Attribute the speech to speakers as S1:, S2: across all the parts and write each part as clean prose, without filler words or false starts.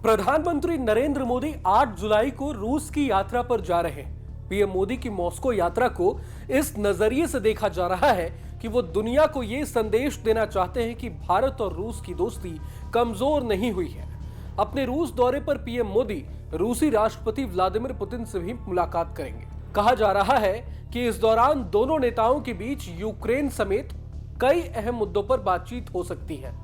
S1: प्रधानमंत्री नरेंद्र मोदी 8 जुलाई को रूस की यात्रा पर जा रहे हैं। पीएम मोदी की मॉस्को यात्रा को इस नजरिए से देखा जा रहा है कि वो दुनिया को ये संदेश देना चाहते हैं कि भारत और रूस की दोस्ती कमजोर नहीं हुई है। अपने रूस दौरे पर पीएम मोदी रूसी राष्ट्रपति व्लादिमीर पुतिन से भी मुलाकात करेंगे। कहा जा रहा है कि इस दौरान दोनों नेताओं के बीच यूक्रेन समेत कई अहम मुद्दों पर बातचीत हो सकती है।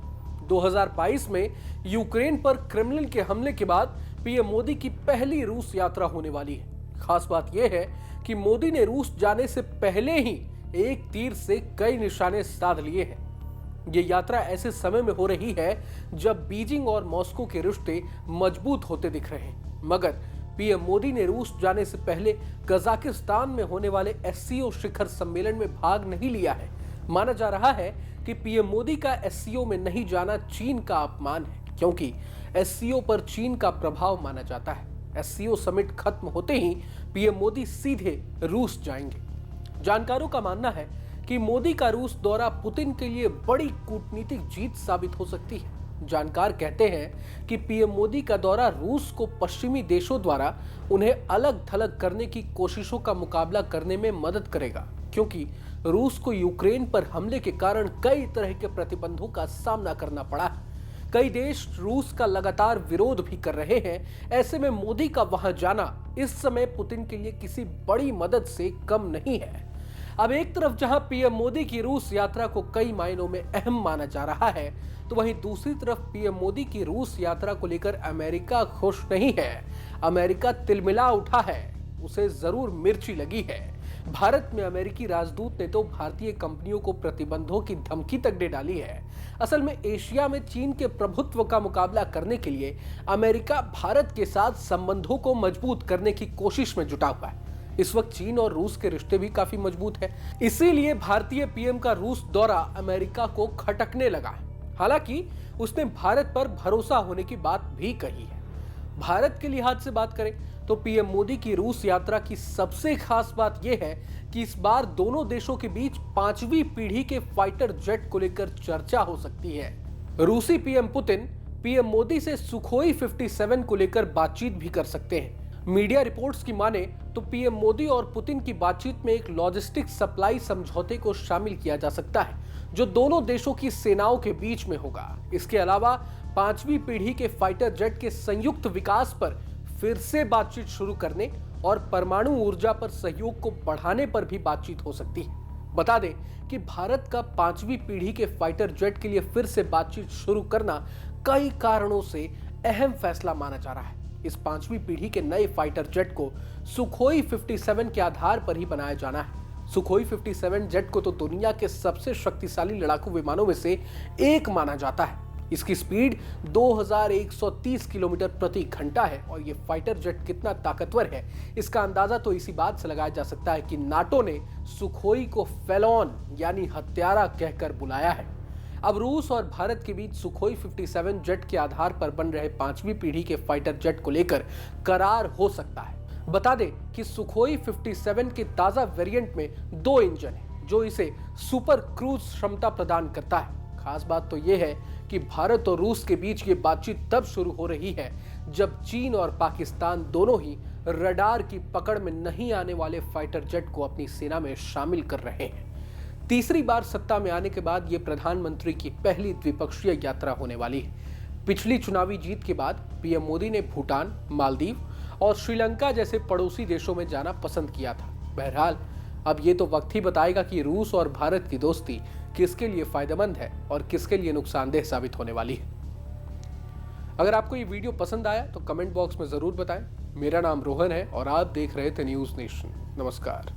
S1: 2022 में यूक्रेन पर क्रेमलिन के हमले के बाद पीएम मोदी की पहली रूस यात्रा होने वाली है। खास बात यह है कि मोदी ने रूस जाने से पहले ही एक तीर से कई निशाने साध लिए हैं। यह यात्रा ऐसे समय में हो रही है जब बीजिंग और मॉस्को के रिश्ते मजबूत होते दिख रहे हैं। मगर पीएम मोदी ने रूस जाने से पहले कजाकिस्तान में होने वाले एससीओ शिखर सम्मेलन में भाग नहीं लिया है। माना जा रहा है कि पीएम मोदी का एससीओ में नहीं जाना चीन का अपमान है, क्योंकि एससीओ पर चीन का प्रभाव माना जाता है। एससीओ समिट खत्म होते ही पीएम मोदी सीधे रूस जाएंगे। जानकारों का मानना है कि मोदी का रूस दौरा पुतिन के लिए बड़ी कूटनीतिक जीत साबित हो सकती है। जानकार कहते हैं कि पीएम मोदी का दौरा रूस को पश्चिमी देशों द्वारा उन्हें अलग थलग करने की कोशिशों का मुकाबला करने में मदद करेगा, क्योंकि रूस को यूक्रेन पर हमले के कारण कई तरह के प्रतिबंधों का सामना करना पड़ा है। कई देश रूस का लगातार विरोध भी कर रहे हैं। ऐसे में मोदी का वहां जाना इस समय पुतिन के लिए किसी बड़ी मदद से कम नहीं है। अब एक तरफ जहां पीएम मोदी की रूस यात्रा को कई मायनों में अहम माना जा रहा है, तो वहीं दूसरी तरफ पीएम मोदी की रूस यात्रा को लेकर अमेरिका खुश नहीं है। अमेरिका तिलमिला उठा है, उसे जरूर मिर्ची लगी है। भारत में अमेरिकी राजदूत ने तो भारतीय कंपनियों को प्रतिबंधों की धमकी तक दे डाली है। असल में एशिया में चीन के प्रभुत्व का मुकाबला करने के लिए अमेरिका भारत के साथ संबंधों को मजबूत करने की कोशिश में जुटा हुआ है। इस वक्त चीन और रूस के रिश्ते भी काफी मजबूत है, इसीलिए भारतीय पीएम का रूस दौरा अमेरिका को खटकने लगा है। हालांकि उसने भारत पर भरोसा होने की बात भी कही है। भारत के लिहाज से बात करें तो पीएम मोदी की रूस यात्रा की सबसे खास बात यह है कि इस बार दोनों देशों के बीच 5वीं पीढ़ी के फाइटर जेट को लेकर चर्चा हो सकती है। रूसी पीएम पुतिन पीएम मोदी से सुखोई 57 को लेकर बातचीत भी कर सकते हैं। मीडिया रिपोर्ट्स की माने तो पीएम मोदी और पुतिन की बातचीत में एक लॉजिस्टिक सप्लाई समझौते को शामिल किया जा सकता है, जो दोनों देशों की सेनाओं के बीच में होगा। इसके अलावा 5वीं पीढ़ी के फाइटर जेट के संयुक्त विकास पर फिर से बातचीत शुरू करने और परमाणु ऊर्जा पर सहयोग को बढ़ाने पर भी बातचीत हो सकती है। बता दें कि भारत का 5वीं पीढ़ी के फाइटर जेट के लिए फिर से बातचीत शुरू करना कई कारणों से अहम फैसला माना जा रहा है। इस 5वीं पीढ़ी के नए फाइटर जेट को सुखोई 57 के आधार पर ही बनाया जाना है। सुखोई 57 जेट को तो दुनिया के सबसे शक्तिशाली लड़ाकू विमानों में से एक माना जाता है। इसकी स्पीड 2130 किलोमीटर प्रति घंटा है और ये फाइटर जेट कितना ताकतवर है, इसका अंदाजा तो इसी बात से लगाया जा सकता है कि नाटो ने सुखोई को फेलोन यानी हत्यारा कहकर बुलाया है। अब रूस और भारत के बीच सुखोई 57 जेट के आधार पर बन रहे 5वीं पीढ़ी के फाइटर जेट को लेकर करार हो सकता है। बता दें कि सुखोई 57 के ताजा वेरिएंट में 2 इंजन है, जो इसे सुपर क्रूज क्षमता प्रदान करता है। खास बात तो यह है कि भारत और रूस के बीच ये बातचीत तब शुरू हो रही है जब चीन और पाकिस्तान दोनों ही रडार की पकड़ में नहीं आने वाले फाइटर जेट को अपनी सेना में शामिल कर रहे हैं। तीसरी बार सत्ता में आने के बाद ये प्रधानमंत्री की पहली द्विपक्षीय यात्रा होने वाली है। पिछली चुनावी जीत के बाद पीएम मोदी ने भूटान, मालदीव और श्रीलंका जैसे पड़ोसी देशों में जाना पसंद किया था। बहरहाल अब ये तो वक्त ही बताएगा कि रूस और भारत की दोस्ती किसके लिए फायदेमंद है और किसके लिए नुकसानदेह साबित होने वाली है। अगर आपको ये वीडियो पसंद आया तो कमेंट बॉक्स में जरूर बताएं। मेरा नाम रोहन है और आप देख रहे थे न्यूज नेशन। नमस्कार।